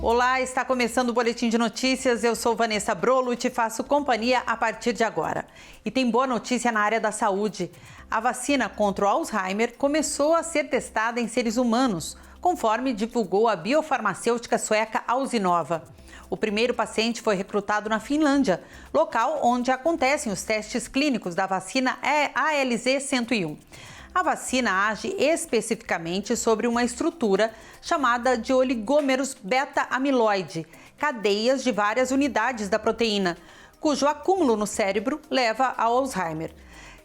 Olá, está começando o Boletim de Notícias. Eu sou Vanessa Brolo e te faço companhia a partir de agora. E tem boa notícia na área da saúde. A vacina contra o Alzheimer começou a ser testada em seres humanos, conforme divulgou a biofarmacêutica sueca Alzinova. O primeiro paciente foi recrutado na Finlândia, local onde acontecem os testes clínicos da vacina ALZ-101. A vacina age especificamente sobre uma estrutura chamada de oligômeros beta-amiloide, cadeias de várias unidades da proteína, cujo acúmulo no cérebro leva ao Alzheimer.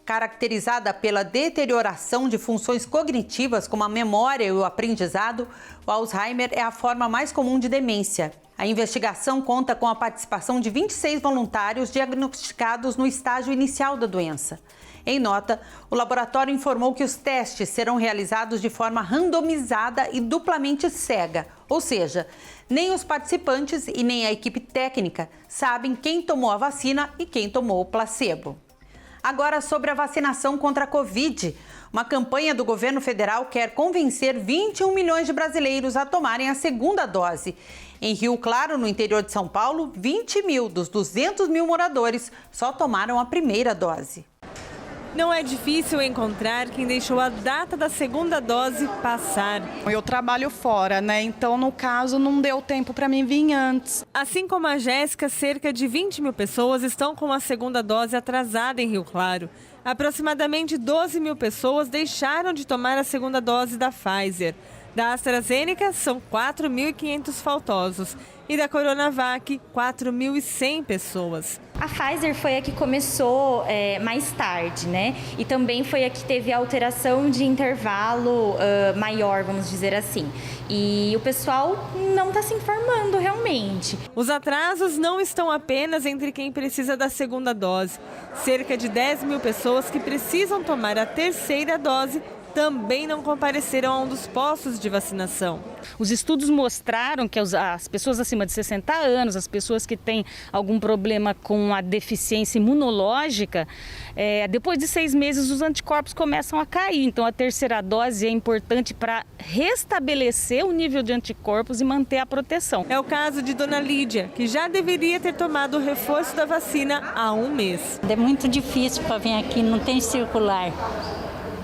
Caracterizada pela deterioração de funções cognitivas como a memória e o aprendizado, o Alzheimer é a forma mais comum de demência. A investigação conta com a participação de 26 voluntários diagnosticados no estágio inicial da doença. Em nota, o laboratório informou que os testes serão realizados de forma randomizada e duplamente cega, ou seja, nem os participantes e nem a equipe técnica sabem quem tomou a vacina e quem tomou o placebo. Agora, sobre a vacinação contra a Covid. Uma campanha do governo federal quer convencer 21 milhões de brasileiros a tomarem a segunda dose. Em Rio Claro, no interior de São Paulo, 20 mil dos 200 mil moradores só tomaram a primeira dose. Não é difícil encontrar quem deixou a data da segunda dose passar. Eu trabalho fora, né? Então, no caso, não deu tempo para mim vir antes. Assim como a Jéssica, cerca de 20 mil pessoas estão com a segunda dose atrasada em Rio Claro. Aproximadamente 12 mil pessoas deixaram de tomar a segunda dose da Pfizer. Da AstraZeneca, são 4.500 faltosos. E da Coronavac, 4.100 pessoas. A Pfizer foi a que começou mais tarde, né? E também foi a que teve a alteração de intervalo maior, vamos dizer assim. E o pessoal não está se informando realmente. Os atrasos não estão apenas entre quem precisa da segunda dose. Cerca de 10 mil pessoas que precisam tomar a terceira dose também não compareceram a um dos postos de vacinação. Os estudos mostraram que as pessoas acima de 60 anos, as pessoas que têm algum problema com a deficiência imunológica, depois de 6 meses os anticorpos começam a cair. Então a terceira dose é importante para restabelecer o nível de anticorpos e manter a proteção. É o caso de Dona Lídia, que já deveria ter tomado o reforço da vacina há 1 mês. É muito difícil para vir aqui, não tem circular.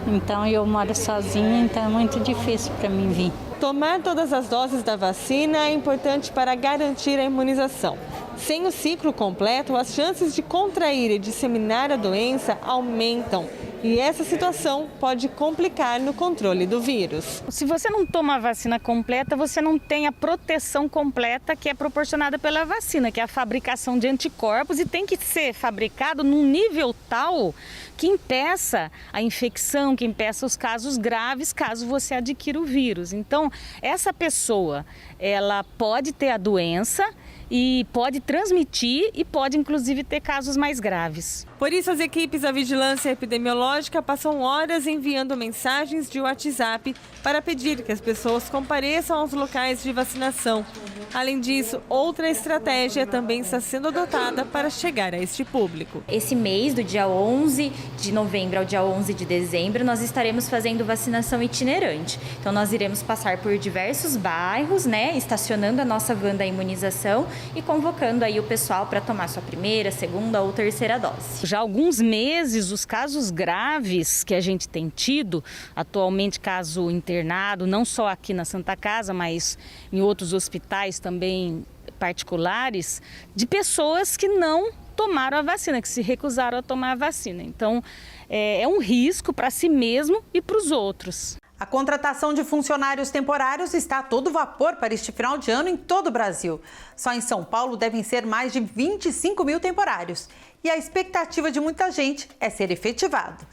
Então eu moro sozinha, então é muito difícil para mim vir. Tomar todas as doses da vacina é importante para garantir a imunização. Sem o ciclo completo, as chances de contrair e disseminar a doença aumentam. E essa situação pode complicar no controle do vírus. Se você não toma a vacina completa, você não tem a proteção completa que é proporcionada pela vacina, que é a fabricação de anticorpos, e tem que ser fabricado num nível tal que impeça a infecção, que impeça os casos graves caso você adquira o vírus. Então, essa pessoa, ela pode ter a doença e pode transmitir e pode inclusive ter casos mais graves. Por isso, as equipes da Vigilância Epidemiológica passam horas enviando mensagens de WhatsApp para pedir que as pessoas compareçam aos locais de vacinação. Além disso, outra estratégia também está sendo adotada para chegar a este público. Esse mês, do dia 11 de novembro ao dia 11 de dezembro, nós estaremos fazendo vacinação itinerante. Então, nós iremos passar por diversos bairros, né, estacionando a nossa van da imunização e convocando aí o pessoal para tomar sua primeira, segunda ou terceira dose. Já há alguns meses, os casos graves que a gente tem tido, atualmente caso internado, não só aqui na Santa Casa, mas em outros hospitais também particulares, de pessoas que não tomaram a vacina, que se recusaram a tomar a vacina. Então, é um risco para si mesmo e para os outros. A contratação de funcionários temporários está a todo vapor para este final de ano em todo o Brasil. Só em São Paulo devem ser mais de 25 mil temporários. E a expectativa de muita gente é ser efetivado.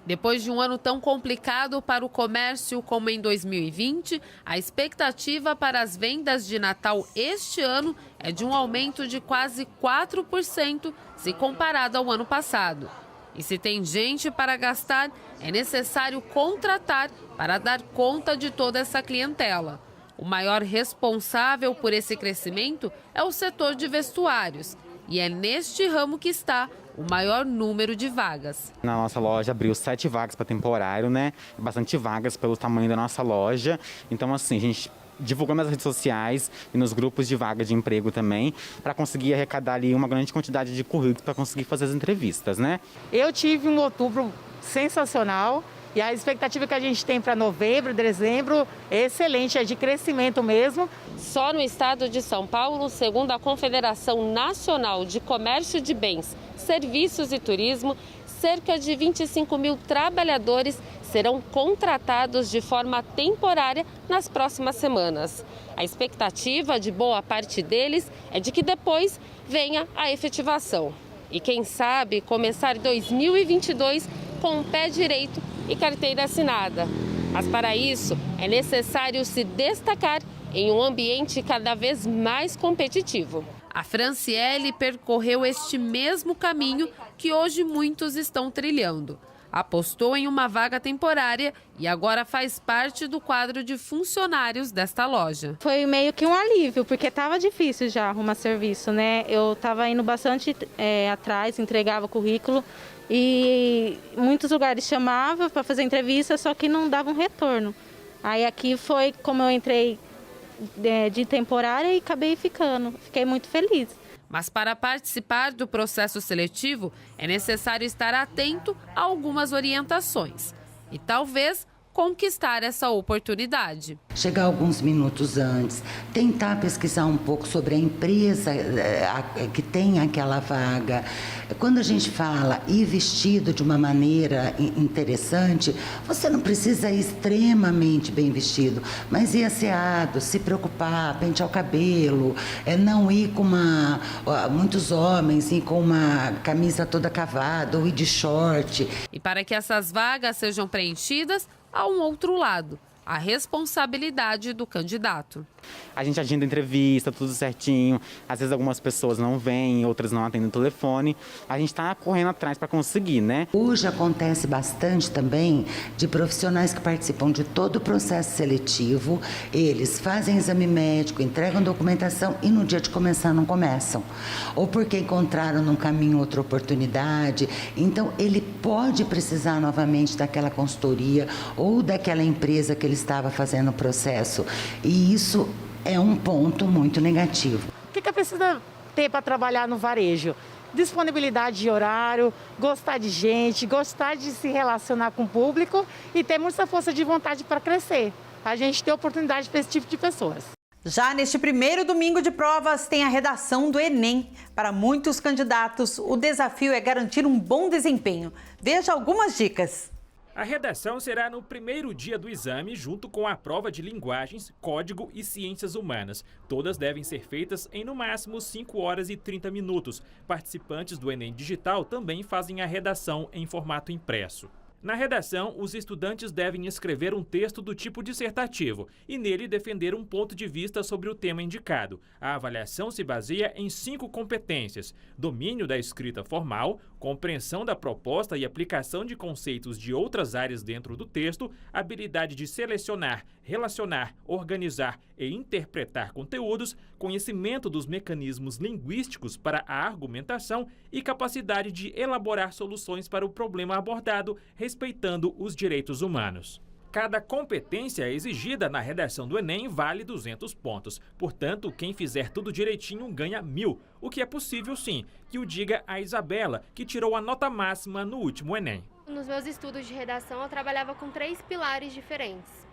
Depois de um ano tão complicado para o comércio como em 2020, a expectativa para as vendas de Natal este ano é de um aumento de quase 4% se comparado ao ano passado. E se tem gente para gastar, é necessário contratar para dar conta de toda essa clientela. O maior responsável por esse crescimento é o setor de vestuários. E é neste ramo que está o maior número de vagas. Na nossa loja abriu 7 vagas para temporário, né? Bastante vagas pelo tamanho da nossa loja. Então, assim, a gente divulgamos nas redes sociais e nos grupos de vaga de emprego também, para conseguir arrecadar ali uma grande quantidade de currículos para conseguir fazer as entrevistas, né? Eu tive um outubro sensacional e a expectativa que a gente tem para novembro, dezembro é excelente, é de crescimento mesmo. Só no estado de São Paulo, segundo a Confederação Nacional de Comércio de Bens, Serviços e Turismo, cerca de 25 mil trabalhadores serão contratados de forma temporária nas próximas semanas. A expectativa de boa parte deles é de que depois venha a efetivação. E quem sabe começar 2022 com o pé direito e carteira assinada. Mas para isso é necessário se destacar em um ambiente cada vez mais competitivo. A Franciele percorreu este mesmo caminho que hoje muitos estão trilhando. Apostou em uma vaga temporária e agora faz parte do quadro de funcionários desta loja. Foi meio que um alívio, porque estava difícil já arrumar serviço, né? Eu estava indo bastante atrás, entregava currículo e muitos lugares chamavam para fazer entrevista, só que não davam retorno. Aí aqui foi como eu entrei de temporária e acabei ficando. Fiquei muito feliz. Mas para participar do processo seletivo é necessário estar atento a algumas orientações e talvez conquistar essa oportunidade. Chegar alguns minutos antes, tentar pesquisar um pouco sobre a empresa que tem aquela vaga. Quando a gente fala ir vestido de uma maneira interessante, você não precisa ir extremamente bem vestido, mas ir asseado, se preocupar, pentear o cabelo, não ir com muitos homens ir com uma camisa toda cavada ou ir de short. E para que essas vagas sejam preenchidas, há um outro lado, a responsabilidade do candidato. A gente agenda entrevista, tudo certinho. Às vezes algumas pessoas não vêm, outras não atendem o telefone. A gente está correndo atrás para conseguir, né? Hoje acontece bastante também de profissionais que participam de todo o processo seletivo. Eles fazem exame médico, entregam documentação e no dia de começar não começam. Ou porque encontraram no caminho outra oportunidade. Então ele pode precisar novamente daquela consultoria ou daquela empresa que ele estava fazendo o processo. E isso é um ponto muito negativo. O que precisa ter para trabalhar no varejo? Disponibilidade de horário, gostar de gente, gostar de se relacionar com o público e ter muita força de vontade para crescer. A gente tem oportunidade para esse tipo de pessoas. Já neste primeiro domingo de provas tem a redação do Enem. Para muitos candidatos, o desafio é garantir um bom desempenho. Veja algumas dicas. A redação será no primeiro dia do exame, junto com a prova de linguagens, código e ciências humanas. Todas devem ser feitas em no máximo 5 horas e 30 minutos. Participantes do Enem Digital também fazem a redação em formato impresso. Na redação, os estudantes devem escrever um texto do tipo dissertativo e nele defender um ponto de vista sobre o tema indicado. A avaliação se baseia em 5 competências: domínio da escrita formal, compreensão da proposta e aplicação de conceitos de outras áreas dentro do texto, habilidade de selecionar, relacionar, organizar e interpretar conteúdos, conhecimento dos mecanismos linguísticos para a argumentação e capacidade de elaborar soluções para o problema abordado, respeitando os direitos humanos. Cada competência exigida na redação do Enem vale 200 pontos. Portanto, quem fizer tudo direitinho ganha 1000, o que é possível sim, que o diga a Isabela, que tirou a nota máxima no último Enem. Nos meus estudos de redação, eu trabalhava com 3 pilares diferentes.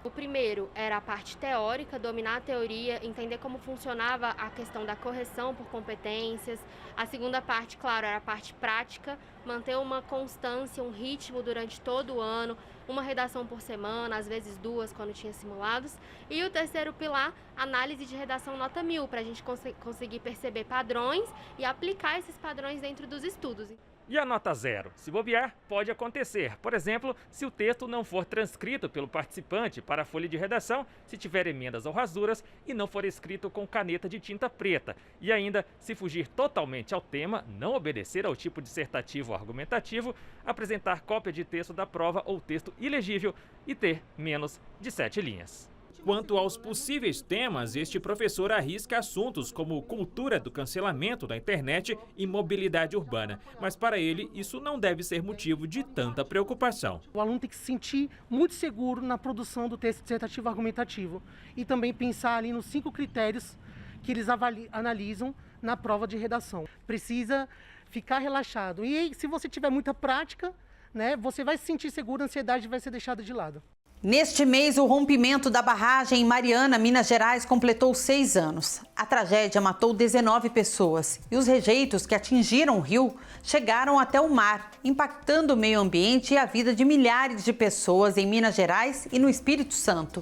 O primeiro era a parte teórica, dominar a teoria, entender como funcionava a questão da correção por competências. A segunda parte, claro, era a parte prática, manter uma constância, um ritmo durante todo o ano, uma redação por semana, às vezes 2 quando tinha simulados. E o terceiro pilar, análise de redação nota 1000, para a gente conseguir perceber padrões e aplicar esses padrões dentro dos estudos. E a nota 0? Se bobear, pode acontecer. Por exemplo, se o texto não for transcrito pelo participante para a folha de redação, se tiver emendas ou rasuras e não for escrito com caneta de tinta preta. E ainda, se fugir totalmente ao tema, não obedecer ao tipo dissertativo ou argumentativo, apresentar cópia de texto da prova ou texto ilegível e ter menos de 7 linhas. Quanto aos possíveis temas, este professor arrisca assuntos como cultura do cancelamento da internet e mobilidade urbana. Mas para ele, isso não deve ser motivo de tanta preocupação. O aluno tem que se sentir muito seguro na produção do texto dissertativo argumentativo e também pensar ali nos 5 critérios que eles analisam na prova de redação. Precisa ficar relaxado. E aí, se você tiver muita prática, né, você vai se sentir seguro, a ansiedade vai ser deixada de lado. Neste mês, o rompimento da barragem em Mariana, Minas Gerais, completou 6 anos. A tragédia matou 19 pessoas e os rejeitos que atingiram o rio chegaram até o mar, impactando o meio ambiente e a vida de milhares de pessoas em Minas Gerais e no Espírito Santo.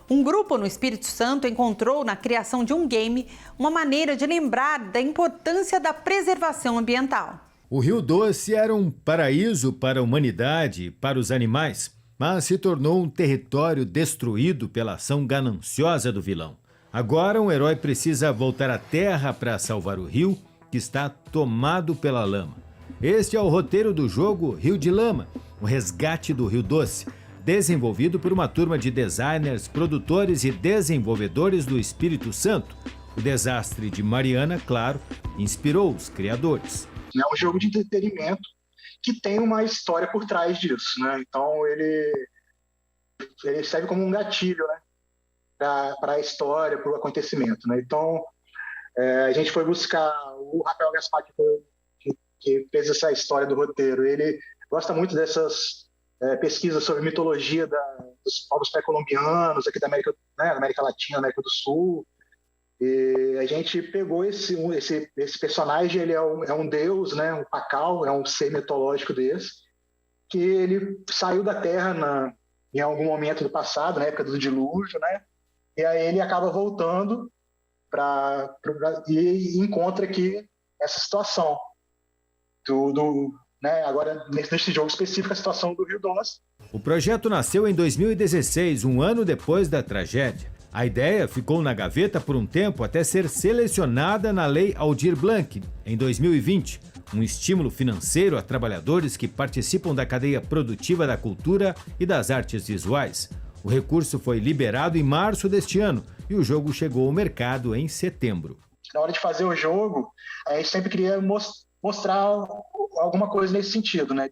Um grupo no Espírito Santo encontrou na criação de um game uma maneira de lembrar da importância da preservação ambiental. O Rio Doce era um paraíso para a humanidade e para os animais, mas se tornou um território destruído pela ação gananciosa do vilão. Agora, um herói precisa voltar à terra para salvar o rio, que está tomado pela lama. Este é o roteiro do jogo Rio de Lama, o resgate do Rio Doce, desenvolvido por uma turma de designers, produtores e desenvolvedores do Espírito Santo. O desastre de Mariana, claro, inspirou os criadores. É um jogo de entretenimento que tem uma história por trás disso, né? Então ele serve como um gatilho, né, para a história, para o acontecimento, né? Então a gente foi buscar o Rafael Gaspar, que fez essa história do roteiro. Ele gosta muito dessas pesquisas sobre mitologia dos povos pré-colombianos aqui da América, né, América Latina, América do Sul. E a gente pegou esse personagem, ele é um deus, né, um pacal, é um ser mitológico desse, que ele saiu da Terra em algum momento do passado, na época do dilúvio, né, e aí ele acaba voltando e encontra aqui essa situação né, agora nesse jogo específico, a situação do Rio Doce. O projeto nasceu em 2016, um ano depois da tragédia. A ideia ficou na gaveta por um tempo até ser selecionada na Lei Aldir Blanc, em 2020, um estímulo financeiro a trabalhadores que participam da cadeia produtiva da cultura e das artes visuais. O recurso foi liberado em março deste ano e o jogo chegou ao mercado em setembro. Na hora de fazer o jogo, a gente sempre queria mostrar alguma coisa nesse sentido, né?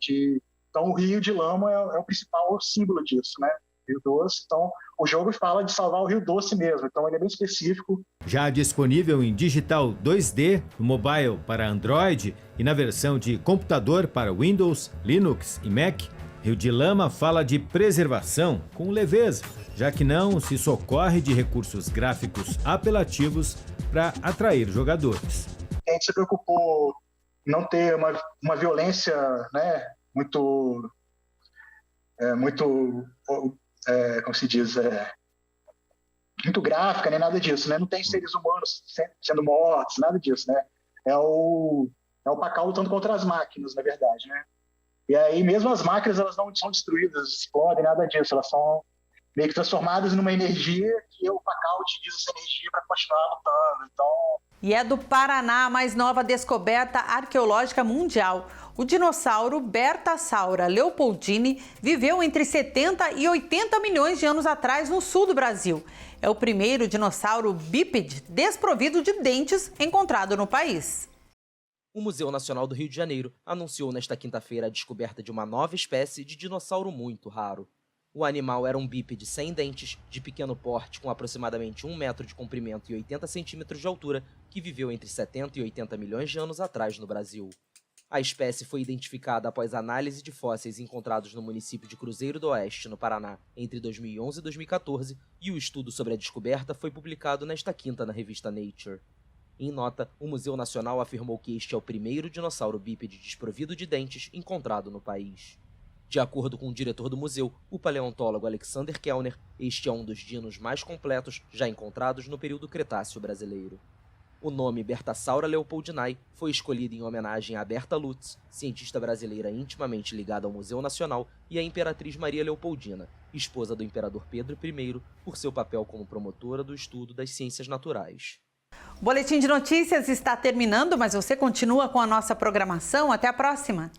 Então o Rio de Lama é o principal símbolo disso, né? Rio Doce. Então o jogo fala de salvar o Rio Doce mesmo, então ele é bem específico. Já disponível em digital 2D, no mobile para Android e na versão de computador para Windows, Linux e Mac, Rio de Lama fala de preservação com leveza, já que não se socorre de recursos gráficos apelativos para atrair jogadores. A gente se preocupou em não ter uma violência, né, muito como se diz, muito gráfica, nem nada disso, né? Não tem seres humanos sendo mortos, nada disso, né? É o pacal lutando contra as máquinas, na verdade, né? E aí mesmo as máquinas, elas não são destruídas, explodem, nada disso, elas são meio que transformadas numa energia que o pacal utiliza essa energia para continuar lutando, então... E é do Paraná a mais nova descoberta arqueológica mundial. O dinossauro Bertasaura leopoldini viveu entre 70 e 80 milhões de anos atrás no sul do Brasil. É o primeiro dinossauro bípede desprovido de dentes encontrado no país. O Museu Nacional do Rio de Janeiro anunciou nesta quinta-feira a descoberta de uma nova espécie de dinossauro muito raro. O animal era um bípede sem dentes, de pequeno porte, com aproximadamente 1 metro de comprimento e 80 centímetros de altura, que viveu entre 70 e 80 milhões de anos atrás no Brasil. A espécie foi identificada após análise de fósseis encontrados no município de Cruzeiro do Oeste, no Paraná, entre 2011 e 2014, e o estudo sobre a descoberta foi publicado nesta quinta na revista Nature. Em nota, o Museu Nacional afirmou que este é o primeiro dinossauro bípede desprovido de dentes encontrado no país. De acordo com o diretor do museu, o paleontólogo Alexander Kellner, este é um dos dinos mais completos já encontrados no período Cretáceo brasileiro. O nome Bertasaura leopoldini foi escolhido em homenagem a Berta Lutz, cientista brasileira intimamente ligada ao Museu Nacional, e à Imperatriz Maria Leopoldina, esposa do imperador Pedro I, por seu papel como promotora do estudo das ciências naturais. O Boletim de Notícias está terminando, mas você continua com a nossa programação. Até a próxima!